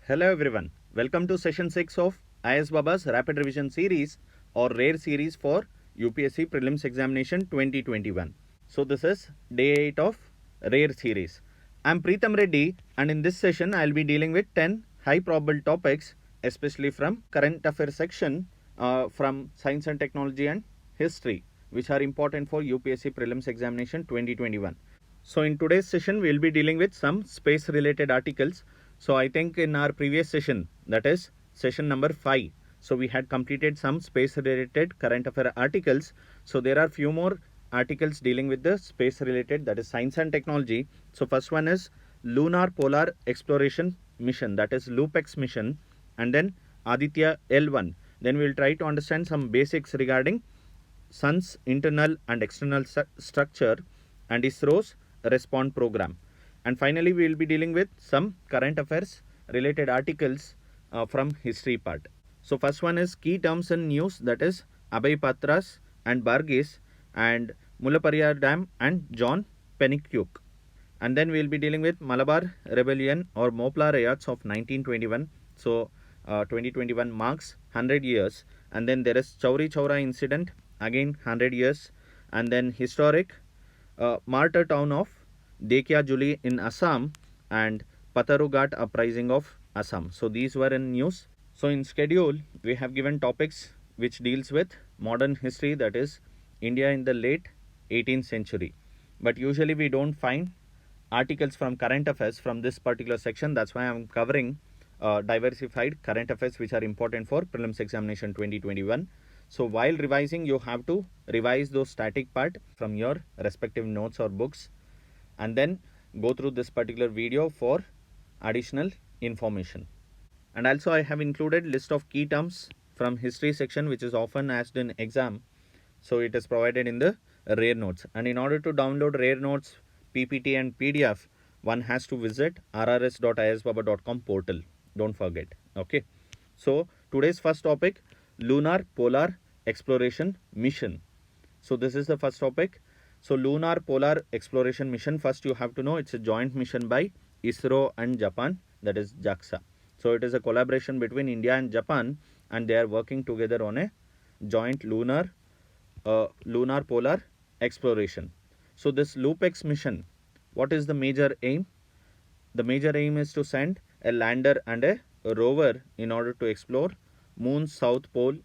Hello everyone, welcome to session 6 of IS Baba's Rapid Revision series or RARE series for UPSC Prelims Examination 2021. So this is day 8 of RARE series. I am Preetham Reddy and in this session I will be dealing with 10 high probable topics, especially from current affairs section from science and technology and history, which are important for UPSC Prelims Examination 2021. So in today's session we will be dealing with some space related articles. So I think in our previous session, that is session number 5, so we had completed some space related current affair articles. So there are few more articles dealing with the space related, that is science and technology. So first one is Lunar Polar Exploration Mission, that is LUPEX mission, and then Aditya L1. Then we will try to understand some basics regarding Sun's internal and external structure and ISRO's RESPOND program. And finally, we will be dealing with some current affairs related articles from history part. So first one is key terms and news, that is Abhay Patras and Bargis and Mullaperiyar Dam and John Pennycook. And then we will be dealing with Malabar Rebellion or Mopla riots of 1921. So 2021 marks 100 years. And then there is Chauri Chaura incident, again 100 years. And then historic martyr town of Dekya Juli in Assam and Patharu uprising of Assam. So these were in news. So in schedule we have given topics which deals with modern history, that is India in the late 18th century. But usually we don't find articles from current affairs from this particular section. That's why I'm covering diversified current affairs which are important for prelims examination 2021. So while revising, you have to revise those static part from your respective notes or books and then go through this particular video for additional information. And also I have included list of key terms from history section which is often asked in exam. So it is provided in the RARE notes. And in order to download RARE notes, PPT and PDF, one has to visit rrs.isbaba.com portal. Don't forget. Okay. So today's first topic, Lunar Polar Exploration Mission. So this is the first topic. So Lunar Polar Exploration Mission, first you have to know it's a joint mission by ISRO and Japan, that is JAXA. So it is a collaboration between India and Japan and they are working together on a joint lunar polar exploration. So this LUPEX mission, what is the major aim? The major aim is to send a lander and a rover in order to explore Moon's south pole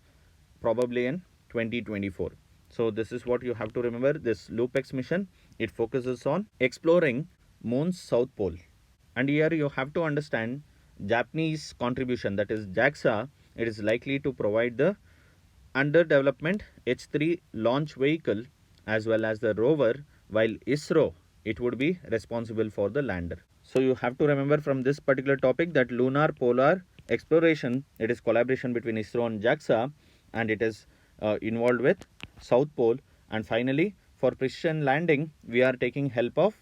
probably in 2024. So this is what you have to remember, this LUPEX mission, it focuses on exploring Moon's south pole. And here you have to understand Japanese contribution, that is JAXA, it is likely to provide the under development H3 launch vehicle as well as the rover, while ISRO, it would be responsible for the lander. So you have to remember from this particular topic that lunar polar exploration, it is collaboration between ISRO and JAXA and it is involved with South Pole. And finally, for precision landing, we are taking help of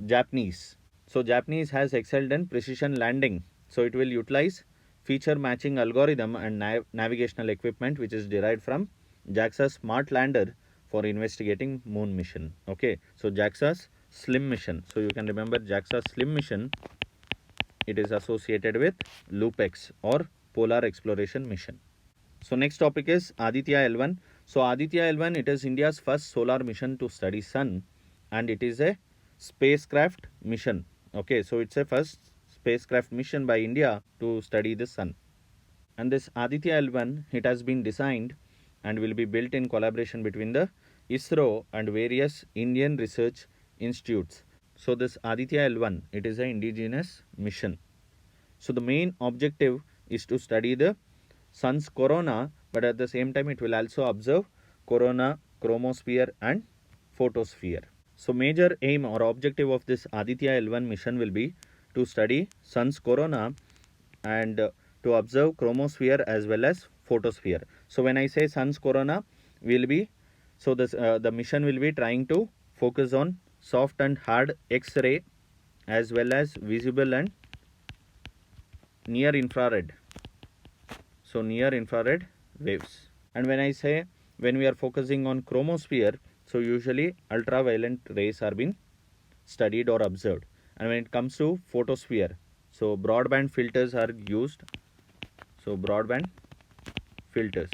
Japanese. So Japanese has excelled in precision landing. So it will utilize feature matching algorithm and navigational equipment which is derived from JAXA's smart lander for investigating moon mission. Okay, so JAXA's SLIM mission. So you can remember JAXA's SLIM mission, it is associated with LUPEX or Polar Exploration Mission. So next topic is Aditya L1. So Aditya L1, it is India's first solar mission to study sun and it is a spacecraft mission. Okay, so it's a first spacecraft mission by India to study the sun. And this Aditya L1, it has been designed and will be built in collaboration between the ISRO and various Indian research institutes. So this Aditya L1, it is an indigenous mission. So the main objective is to study the sun's corona, but at the same time it will also observe corona, chromosphere and photosphere. So major aim or objective of this Aditya L1 mission will be to study sun's corona and to observe chromosphere as well as photosphere. So when I say sun's corona will be, so this the mission will be trying to focus on soft and hard X-ray as well as visible and near infrared. So near infrared waves. And when I say when we are focusing on chromosphere, so usually ultraviolet rays are being studied or observed. And when it comes to photosphere, So broadband filters are used. So broadband filters.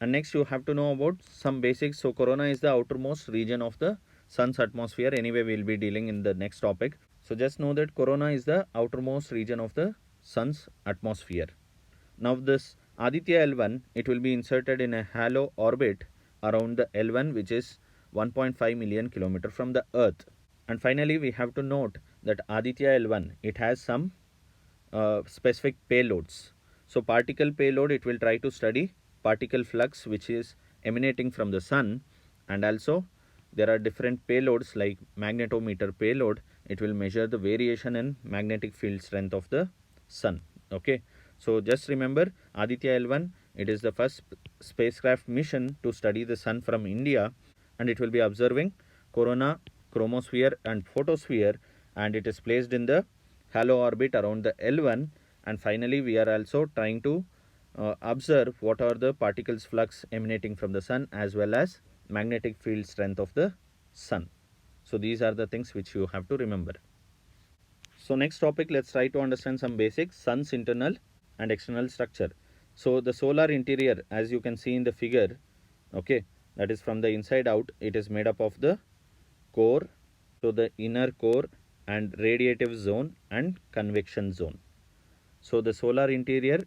And next you have to know about some basics. So corona is the outermost region of the sun's atmosphere. Anyway, we'll be dealing in the next topic. So just know that corona is the outermost region of the sun's atmosphere. Now this Aditya L1, it will be inserted in a halo orbit around the L1, which is 1.5 million kilometer from the Earth. And finally, we have to note that Aditya L1, it has some specific payloads. So particle payload, it will try to study particle flux which is emanating from the sun, and also there are different payloads like magnetometer payload. It will measure the variation in magnetic field strength of the sun. Okay, so just remember Aditya L1, it is the first spacecraft mission to study the sun from India, and it will be observing corona, chromosphere and photosphere, and it is placed in the halo orbit around the L1. And finally we are also trying to observe what are the particles flux emanating from the sun as well as magnetic field strength of the sun. So these are the things which you have to remember. So next topic, let's try to understand some basics, sun's internal and external structure. So the solar interior, as you can see in the figure, okay, that is from the inside out, it is made up of the core, so the inner core and radiative zone and convection zone. So the solar interior,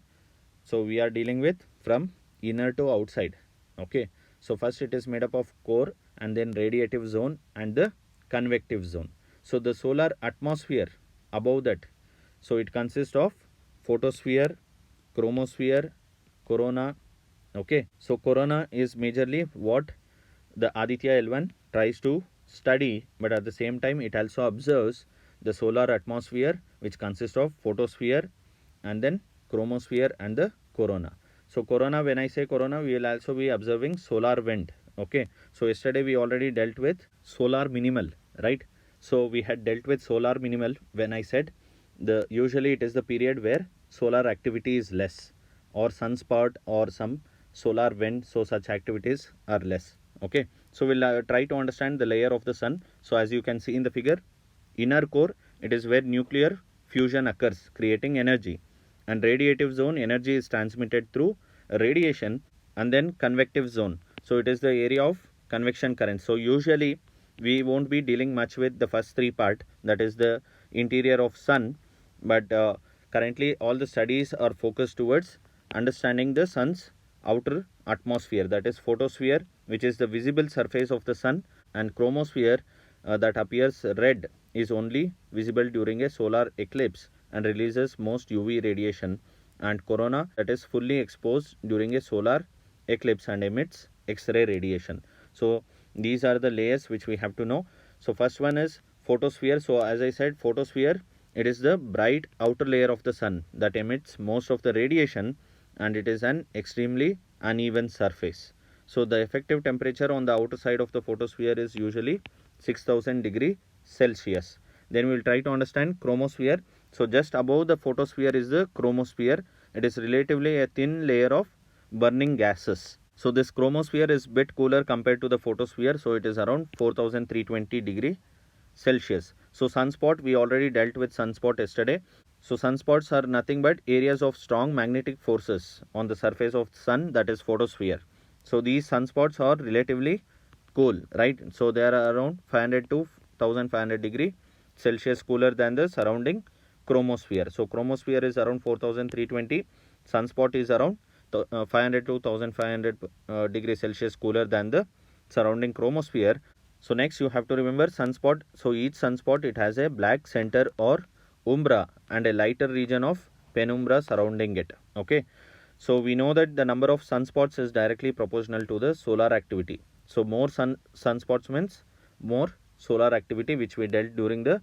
so we are dealing with from inner to outside. Okay, so first it is made up of core and then radiative zone and the convective zone. So the solar atmosphere above that, so it consists of photosphere, chromosphere, corona. Okay, so corona is majorly what the Aditya L1 tries to study, but at the same time it also observes the solar atmosphere which consists of photosphere and then chromosphere and the corona. So corona, when I say corona, we will also be observing solar wind. Okay, so yesterday we already dealt with solar minimal, right? So we had dealt with solar minimal when I said the usually it is the period where solar activity is less, or sunspot or some solar wind, so such activities are less. Okay, so we'll try to understand the layer of the sun. So as you can see in the figure, inner core, it is where nuclear fusion occurs creating energy, and radiative zone, energy is transmitted through radiation. And then convective zone, so it is the area of convection current. So usually we won't be dealing much with the first three part, that is the interior of sun, but currently all the studies are focused towards understanding the sun's outer atmosphere, that is photosphere, which is the visible surface of the sun, and chromosphere that appears red is only visible during a solar eclipse and releases most UV radiation, and corona, that is fully exposed during a solar eclipse and emits X-ray radiation. So these are the layers which we have to know. So first one is photosphere. So as I said, photosphere, it is the bright outer layer of the sun that emits most of the radiation, and it is an extremely uneven surface. So the effective temperature on the outer side of the photosphere is usually 6000 degree Celsius. Then we will try to understand chromosphere. So just above the photosphere is the chromosphere. It is relatively a thin layer of burning gases. So this chromosphere is bit cooler compared to the photosphere. So it is around 4320 degree Celsius. So sunspot, we already dealt with sunspot yesterday. So sunspots are nothing but areas of strong magnetic forces on the surface of the sun, that is photosphere. So these sunspots are relatively cool, right? So they are around 500 to 1500 degree Celsius cooler than the surrounding chromosphere. So chromosphere is around 4320, sunspot is around 500 to 1500 degree Celsius cooler than the surrounding chromosphere. So next you have to remember sunspot. So each sunspot, it has a black center or umbra and a lighter region of penumbra surrounding it. Okay, so we know that the number of sunspots is directly proportional to the solar activity. So more sunspots means more solar activity, which we dealt during the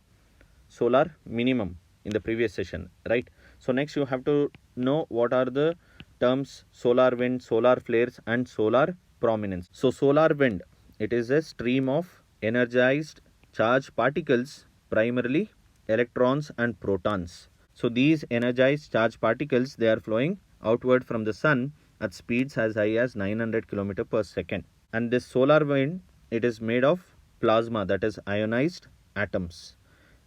solar minimum in the previous session, right? So next you have to know what are the terms solar wind, solar flares and solar prominence. So solar wind, it is a stream of energized charged particles, primarily electrons and protons. So these energized charged particles, they are flowing outward from the sun at speeds as high as 900 km per second. And this solar wind, it is made of plasma, that is ionized atoms.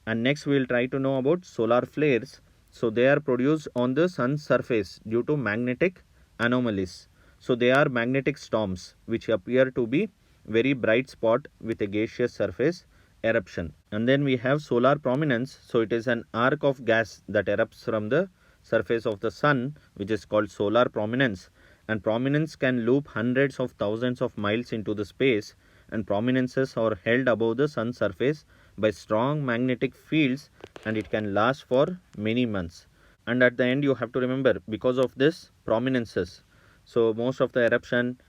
And next we will try to know about solar flares. So they are produced on the sun's surface due to magnetic anomalies. So they are magnetic storms which appear to be very bright spot with a gaseous surface eruption. And then we have solar prominence. So it is an arc of gas that erupts from the surface of the sun, which is called solar prominence. And prominence can loop hundreds of thousands of miles into the space, and prominences are held above the sun's surface by strong magnetic fields, and it can last for many months. And at the end you have to remember, because of this prominences, so most of the eruption,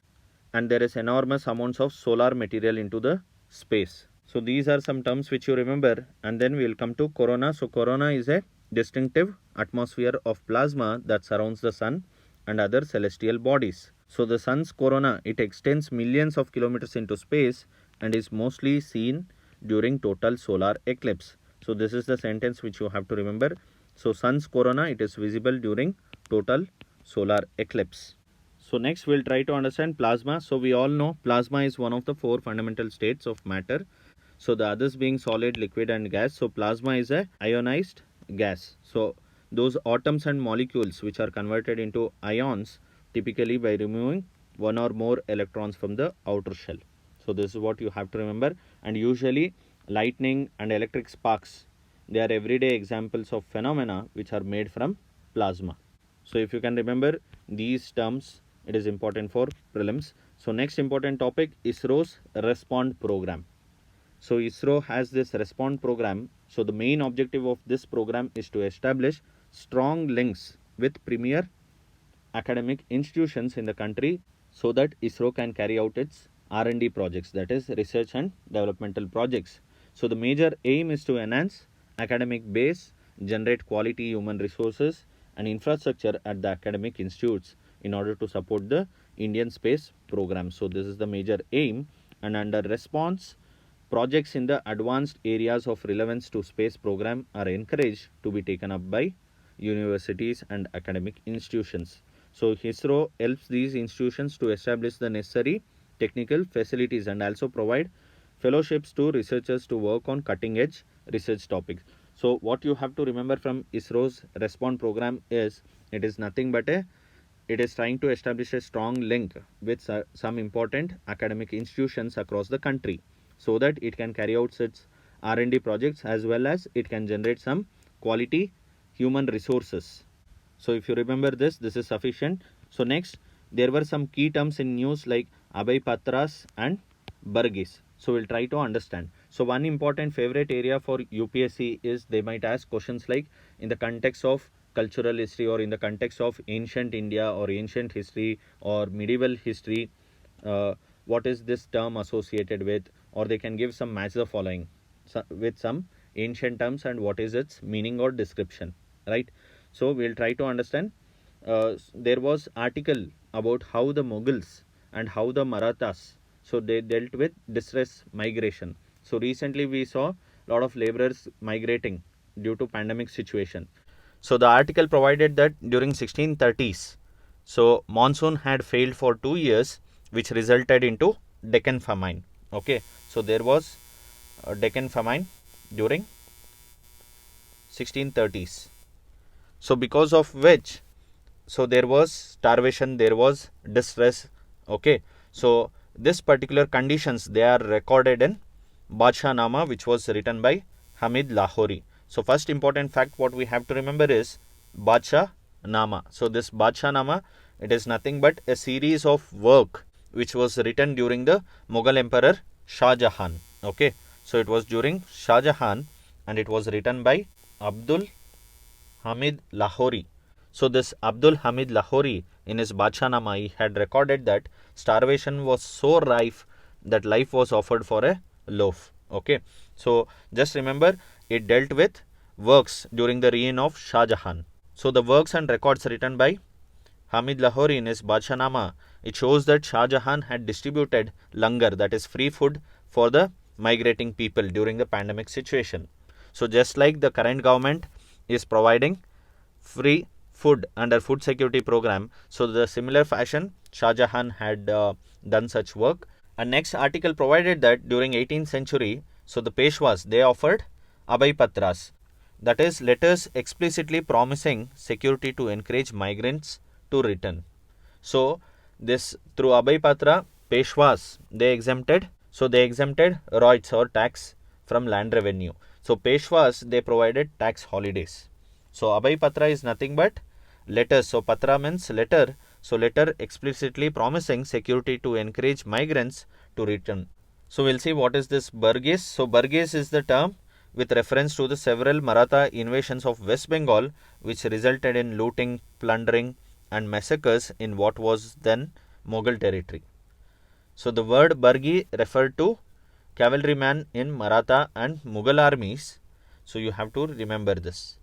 and there is enormous amounts of solar material into the space. So these are some terms which you remember, and then we will come to corona. So corona is a distinctive atmosphere of plasma that surrounds the sun and other celestial bodies. So the sun's corona, it extends millions of kilometers into space and is mostly seen during total solar eclipse. So this is the sentence which you have to remember. So sun's corona, it is visible during total solar eclipse. So next we'll try to understand plasma. So we all know plasma is one of the four fundamental states of matter. So the others being solid, liquid and gas. So plasma is a ionized gas. So those atoms and molecules which are converted into ions typically by removing one or more electrons from the outer shell. So this is what you have to remember. And usually lightning and electric sparks, they are everyday examples of phenomena which are made from plasma. So if you can remember these terms, it is important for prelims. So next important topic, ISRO's RESPOND program. So ISRO has this RESPOND program. So the main objective of this program is to establish strong links with premier academic institutions in the country so that ISRO can carry out its R&D projects, that is research and developmental projects. So the major aim is to enhance academic base, generate quality human resources and infrastructure at the academic institutes in order to support the Indian space program. So this is the major aim, and under response, projects in the advanced areas of relevance to space program are encouraged to be taken up by universities and academic institutions. So ISRO helps these institutions to establish the necessary technical facilities and also provide fellowships to researchers to work on cutting edge research topics. So what you have to remember from ISRO's RESPOND program is, it is nothing but it is trying to establish a strong link with some important academic institutions across the country so that it can carry out its R&D projects as well as it can generate some quality human resources. So if you remember this is sufficient. So next, there were some key terms in news like Abhay Patras and Burgess. So we'll try to understand. So one important favorite area for UPSC is they might ask questions like in the context of cultural history or in the context of ancient India or ancient history or medieval history, what is this term associated with, or they can give some match the following with some ancient terms and what is its meaning or description, right? So we'll try to understand. There was article about how the Mughals and how the Marathas, so they dealt with distress migration. So recently we saw a lot of laborers migrating due to pandemic situation. So the article provided that during 1630s, so monsoon had failed for 2 years, which resulted into Deccan famine. Okay, so there was a Deccan famine during 1630s. So because of which, so there was starvation, there was distress. Okay, so this particular conditions, they are recorded in Badshahnama, which was written by Hamid Lahori. So first important fact what we have to remember is Badshahnama. So this Badshahnama, it is nothing but a series of work which was written during the Mughal Emperor Shah Jahan. Okay, so it was during Shah Jahan and it was written by Abdul Hamid Lahori. So this Abdul Hamid Lahori in his Badshahnama, he had recorded that starvation was so rife that life was offered for a loaf. Okay, so just remember it dealt with works during the reign of Shah Jahan. So the works and records written by Hamid Lahori in his Badshahnama, it shows that Shah Jahan had distributed langar, that is free food, for the migrating people during the pandemic situation. So just like the current government is providing free food under food security program, so the similar fashion Shah Jahan had done such work. And next article provided that during 18th century, so the Peshwas, they offered Abhay Patras. that is letters explicitly promising security to encourage migrants to return. So this through Abhay Patra, Peshwas they exempted royalties or tax from land revenue. So Peshwas they provided tax holidays. So Abhay Patra is nothing but letters. So Patra means letter. So letter explicitly promising security to encourage migrants to return. So we'll see what is this Burges. So Burges is the term with reference to the several Maratha invasions of West Bengal which resulted in looting, plundering and massacres in what was then Mughal territory. So the word Burgi referred to cavalryman in Maratha and Mughal armies. So you have to remember this.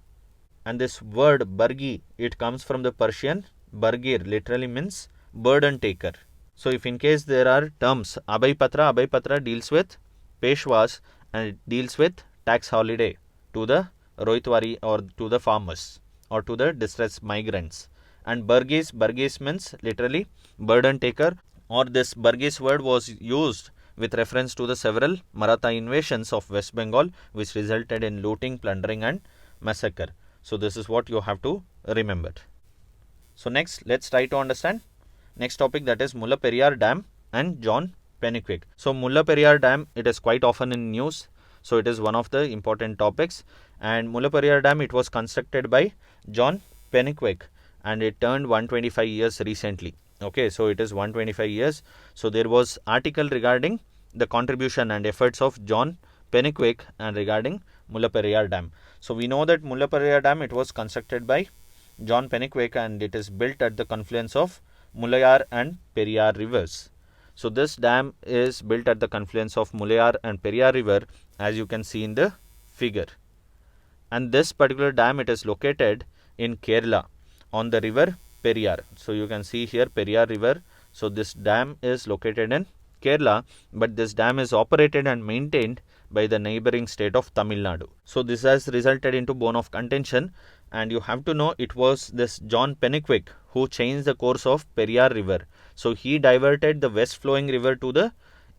And this word Burgi, it comes from the Persian Burgir, literally means burden taker. So if in case there are terms Abhay Patra deals with Peshwas and it deals with tax holiday to the Rohitwari or to the farmers or to the distressed migrants. And Burgis means literally burden taker, or this Burgis word was used with reference to the several Maratha invasions of West Bengal which resulted in looting, plundering and massacre. So this is what you have to remember. So next let's try to understand next topic, that is Mullaperiyar Dam and John Pennyquick. So Mullaperiyar Dam, it is quite often in news. So it is one of the important topics. And Mullaperiyar Dam, it was constructed by John Pennyquick and it turned 125 years recently. Okay, so it is 125 years. So there was article regarding the contribution and efforts of John Pennyquick and regarding Mullaperiyar Dam. So we know that Mullaperiyar Dam, it was constructed by John Pennyquick and it is built at the confluence of Mulayar and Periyar rivers. So this dam is built at the confluence of Mulayar and Periyar river, as you can see in the figure. And this particular dam, it is located in Kerala on the river Periyar. So you can see here Periyar river. So this dam is located in Kerala, but this dam is operated and maintained by the neighboring state of Tamil Nadu. So this has resulted into bone of contention, and you have to know it was this John Pennyquick who changed the course of Periyar river. So he diverted the west flowing river to the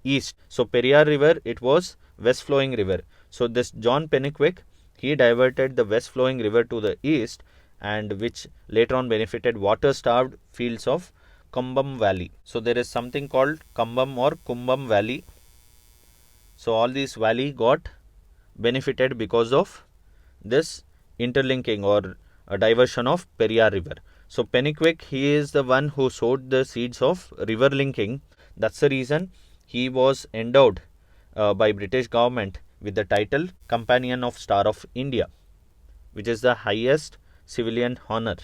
east. So Periyar river, it was west flowing river. So this John Pennyquick, he diverted the west flowing river to the east, and which later on benefited water starved fields of Kumbam Valley. So there is something called Kumbam or Kumbam Valley. So all these valley got benefited because of this interlinking or a diversion of Periyar river. So Pennyquick, he is the one who sowed the seeds of river linking. That's the reason he was endowed by British government with the title Companion of Star of India, which is the highest civilian honor.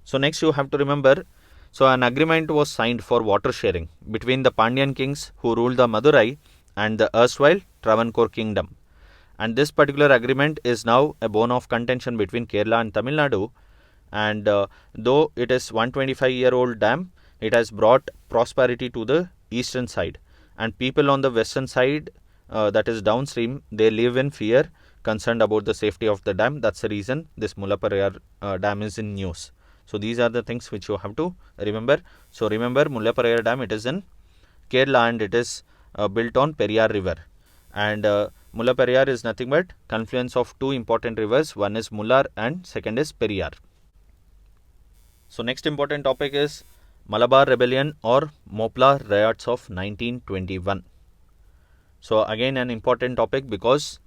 So next you have to remember, so an agreement was signed for water sharing between the Pandyan kings who ruled the Madurai and the erstwhile Travancore kingdom. And this particular agreement is now a bone of contention between Kerala and Tamil Nadu. And though it is 125-year-old dam, it has brought prosperity to the eastern side. And people on the western side, that is downstream, they live in fear, concerned about the safety of the dam. That's the reason this Mullaperiyar dam is in news. So these are the things which you have to remember. So remember, Mullaperiyar dam, it is in Kerala and it is built on Periyar river. And Mullaperiyar is nothing but confluence of two important rivers. One is Mullar and second is Periyar. So next important topic is Malabar Rebellion or Mopla riots of 1921. So again an important topic because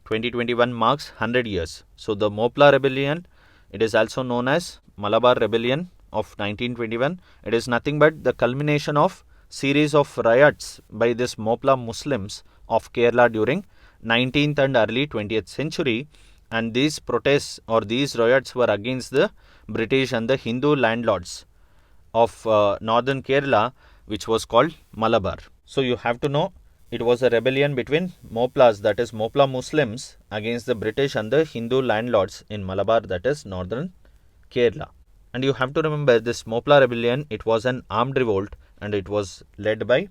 2021 marks 100 years. So the Mopla Rebellion, it is also known as Malabar Rebellion of 1921. It is nothing but the culmination of series of riots by this Mopla Muslims of Kerala during 19th and early 20th century, and these protests or these riots were against the British and the Hindu landlords of northern Kerala, which was called Malabar. So you have to know it was a rebellion between Moplas, that is Mopla Muslims, against the British and the Hindu landlords in Malabar, that is northern Kerala. And you have to remember this Mopla rebellion, it was an armed revolt and it was led by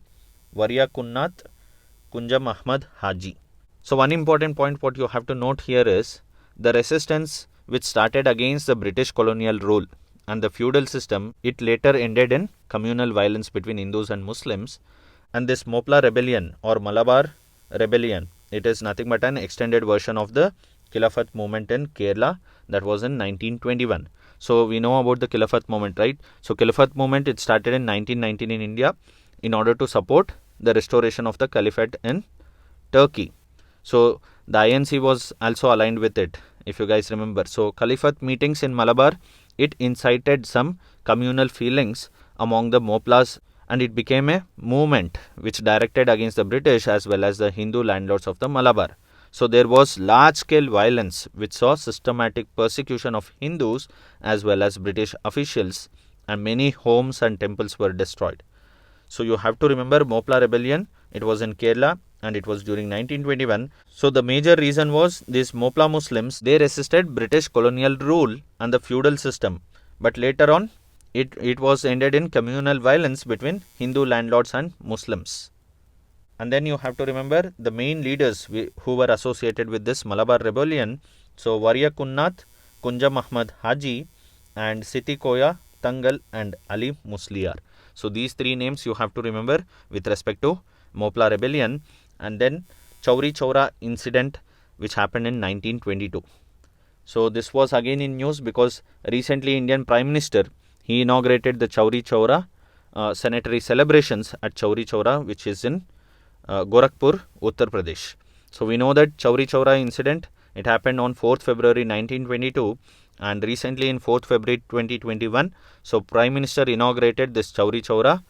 Varya Kunnath Kunjam Ahmad Haji. So one important point what you have to note here is the resistance which started against the British colonial rule and the feudal system, it later ended in communal violence between Hindus and Muslims. And this Mopla rebellion or Malabar rebellion, it is nothing but an extended version of the Khilafat movement in Kerala, that was in 1921. So we know about the Khilafat movement, right? So Khilafat movement, it started in 1919 in India in order to support the restoration of the Caliphate in Turkey. So the INC was also aligned with it, if you guys remember. So Caliphate meetings in Malabar, it incited some communal feelings among the Moplas, and it became a movement which directed against the British as well as the Hindu landlords of the Malabar. So there was large scale violence which saw systematic persecution of Hindus as well as British officials, and many homes and temples were destroyed. So you have to remember Mopla rebellion, it was in Kerala and it was during 1921. So the major reason was these Mopla Muslims, they resisted British colonial rule and the feudal system. But later on, it was ended in communal violence between Hindu landlords and Muslims. And then you have to remember the main leaders who were associated with this Malabar rebellion. So Varya Kunnath, Kunja Ahmad Haji, and Siti Koya, Tangal, and Ali Musliar. So these three names you have to remember with respect to Mopla rebellion. And then Chauri Chaura incident which happened in 1922. So this was again in news because recently Indian Prime Minister, he inaugurated the Chauri Chaura sanitary celebrations at Chauri Chaura, which is in Gorakhpur, Uttar Pradesh. So we know that Chauri Chaura incident, it happened on 4th February 1922, and recently in 4th February 2021, so Prime Minister inaugurated this Chauri Chaura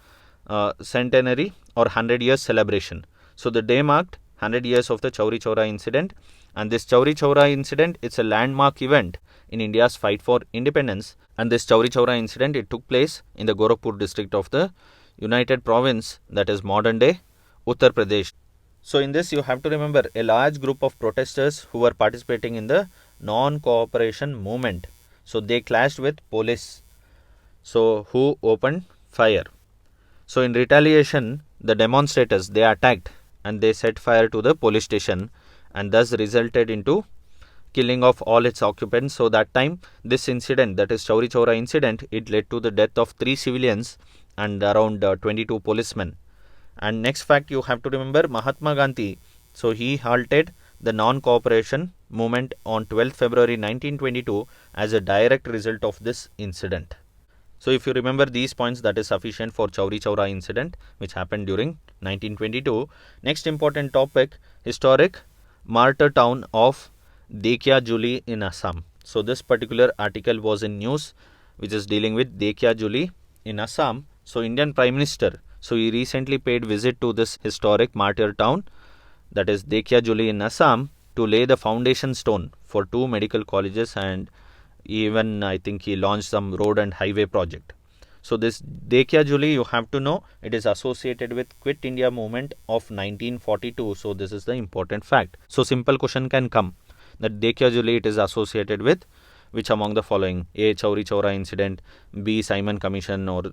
centenary or 100 years celebration. So the day marked 100 years of the Chauri Chaura incident, and this Chauri Chaura incident, it's a landmark event in India's fight for independence. And this Chauri Chaura incident, it took place in the Gorakhpur district of the United Province, that is modern day Uttar Pradesh. So in this you have to remember a large group of protesters who were participating in the non-cooperation movement. So they clashed with police, so who opened fire. So in retaliation, the demonstrators, they attacked and they set fire to the police station, and thus resulted into killing of all its occupants. So that time this incident, that is Chauri Chaura incident, it led to the death of 3 civilians and around 22 policemen. And next fact you have to remember, Mahatma Gandhi, so he halted the non-cooperation movement on 12th February 1922 as a direct result of this incident. So if you remember these points, that is sufficient for Chauri Chaura incident which happened during 1922. Next important topic, historic martyr town of Dekia Juli in Assam. So this particular article was in news which is dealing with Dekia Juli in Assam. So Indian Prime Minister, so he recently paid visit to this historic martyr town, that is Dekia Juli in Assam, to lay the foundation stone for 2 medical colleges, and even I think he launched some road and highway project. So this Dekia Juli, you have to know, it is associated with Quit India movement of 1942. So this is the important fact. So simple question can come that Dekia Juli, it is associated with which among the following? A. Chauri Chaura incident, B. Simon Commission, or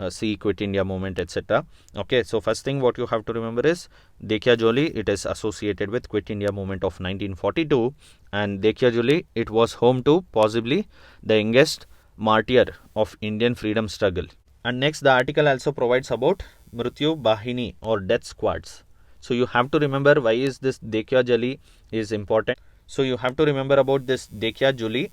C. Quit India movement, etc. Okay, so first thing what you have to remember is Dekia Juli, it is associated with Quit India movement of 1942, and Dekia Juli, it was home to possibly the youngest martyr of Indian freedom struggle. And next the article also provides about Mrityu Bahini or death squads. So you have to remember why is this Dekia Juli is important. So you have to remember about this Dekia Juli.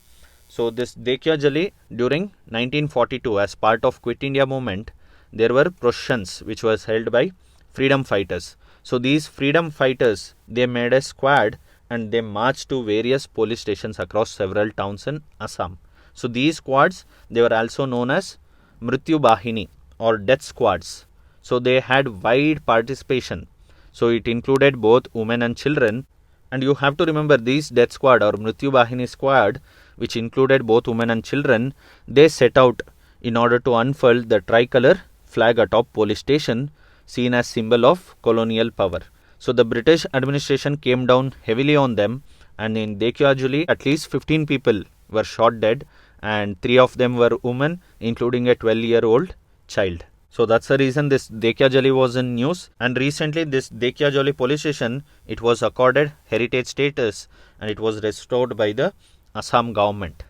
So this Dekia Juli during 1942 as part of Quit India movement, there were processions which was held by freedom fighters. So these freedom fighters, they made a squad and they marched to various police stations across several towns in Assam. So these squads, they were also known as Mrityu Bahini or death squads. So they had wide participation. So it included both women and children. And you have to remember these death squad or Mrityu Bahini squad, which included both women and children, they set out in order to unfurl the tricolor flag atop police station, seen as symbol of colonial power. So the British administration came down heavily on them, and in Dekia Juli, at least 15 people were shot dead, and 3 of them were women, including a 12-year-old child. So that's the reason this Dekia Juli was in news. And recently this Dekia Juli police station, it was accorded heritage status and it was restored by the Assam government.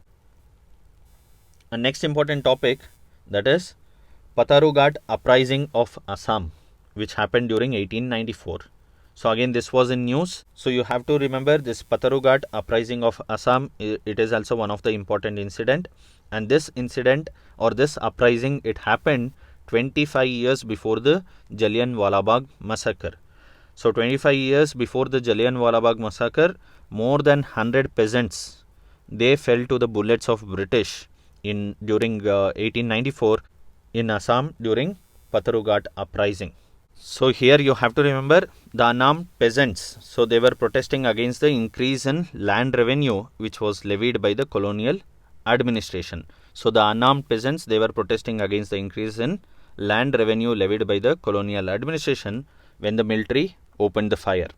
And next important topic, that is Patharu Ghat uprising of Assam, which happened during 1894. So again, this was in news. So you have to remember this Patharughat uprising of Assam. It is also one of the important incident. And this incident or this uprising, it happened 25 years before the Jallianwala Bagh massacre. So 25 years before the Jallianwala Bagh massacre, more than 100 peasants, they fell to the bullets of British during 1894 in Assam during Patharughat uprising. So here you have to remember the unarmed peasants. So they were protesting against the increase in land revenue which was levied by the colonial administration. So the unarmed peasants, they were protesting against the increase in land revenue levied by the colonial administration when the military opened the fire.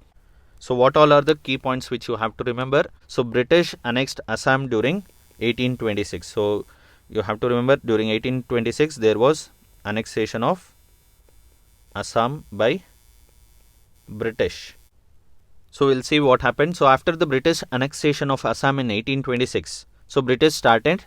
So what all are the key points which you have to remember? So British annexed Assam during 1826. So you have to remember during 1826 there was annexation of Assam by British. So we'll see what happened. So after the British annexation of Assam in 1826, so British started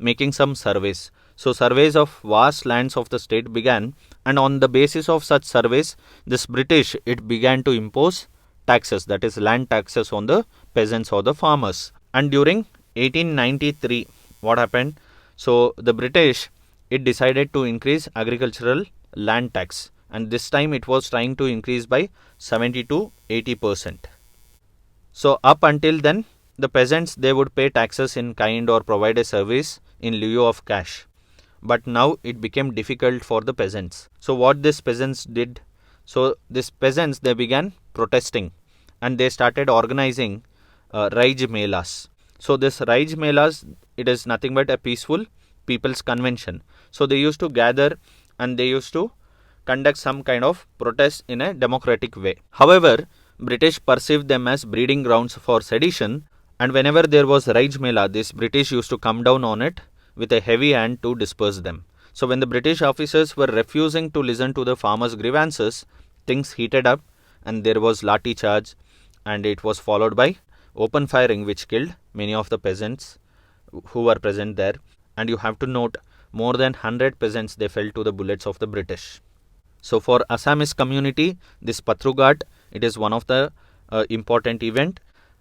making some surveys. So surveys of vast lands of the state began, and on the basis of such surveys, this British, it began to impose taxes, that is land taxes on the peasants or the farmers. And during 1893, what happened? So the British, it decided to increase agricultural land tax, and this time it was trying to increase by 70 to 80%. So up until then, the peasants, they would pay taxes in kind or provide a service in lieu of cash. But now it became difficult for the peasants. So what these peasants did? So these peasants, they began protesting, and they started organizing Raij Melas. So this Raij Melas, it is nothing but a peaceful people's convention. So they used to gather and they used to conduct some kind of protest in a democratic way. However, British perceived them as breeding grounds for sedition, and whenever there was Raij Mela, this British used to come down on it with a heavy hand to disperse them. So when the British officers were refusing to listen to the farmers' grievances, things heated up and there was lathi charge, and it was followed by open firing which killed many of the peasants who were present there. And you have to note, more than 100 peasants, they fell to the bullets of the British. So for Assamese community, this Patharughat, it is one of the important event,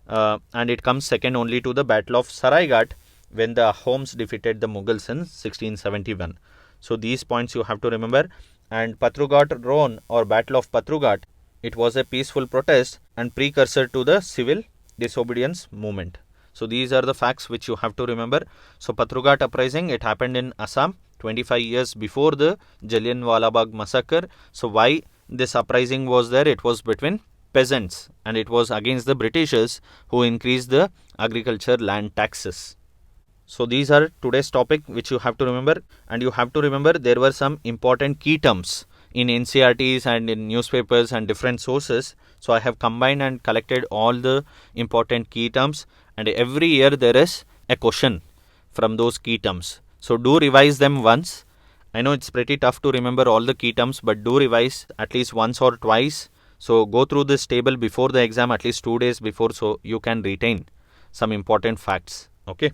and it comes second only to the Battle of Saraighat when the Ahoms defeated the Mughals in 1671. So these points you have to remember. And Patharughat Ron or Battle of Patharughat, it was a peaceful protest and precursor to the civil disobedience movement. So these are the facts which you have to remember. So Patharughat uprising, it happened in Assam 25 years before the Jallianwala Bagh massacre. So why this uprising was there? It was between peasants, and it was against the Britishers who increased the agriculture land taxes. So these are today's topic which you have to remember, and you have to remember there were some important key terms in NCERTs and in newspapers and different sources. So I have combined and collected all the important key terms, and every year there is a question from those key terms. So do revise them once. I know it's pretty tough to remember all the key terms, but do revise at least once or twice. So go through this table before the exam, at least 2 days before, so you can retain some important facts. Okay.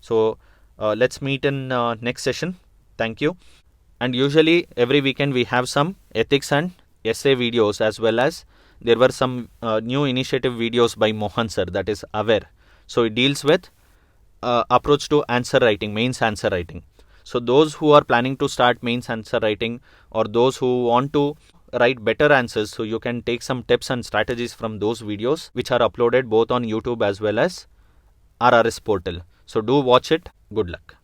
So let's meet in next session. Thank you. And usually every weekend we have some ethics and essay videos, as well as there were some new initiative videos by Mohan sir, that is Aware. So it deals with approach to answer writing, mains answer writing. So those who are planning to start mains answer writing, or those who want to write better answers, so you can take some tips and strategies from those videos which are uploaded both on YouTube as well as RRS portal. So do watch it. Good luck.